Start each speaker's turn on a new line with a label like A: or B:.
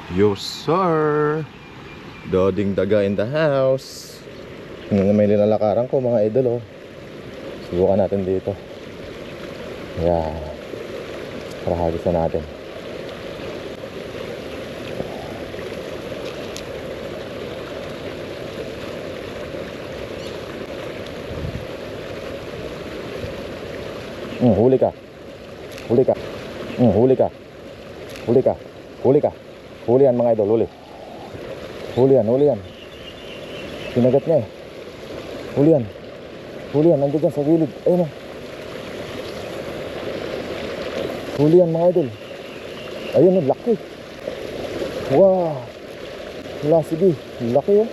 A: Yo sir, Doding Daga in the house. May nilalakaran ko mga idol oh. Subukan natin dito. Yeah. Para hagisan natin. Huli ka. Huli ka. Huli ka. Huli ka. Huli ka. Huli yan mga idol, huli. Huli yan, huli yan. Sinagat niya eh. Huli yan. Huli yan, nandiyan dyan sa gilid. Ayun o. Huli yan mga idol. Ayun o, laki. Wow. Wala, sige. Laki oh.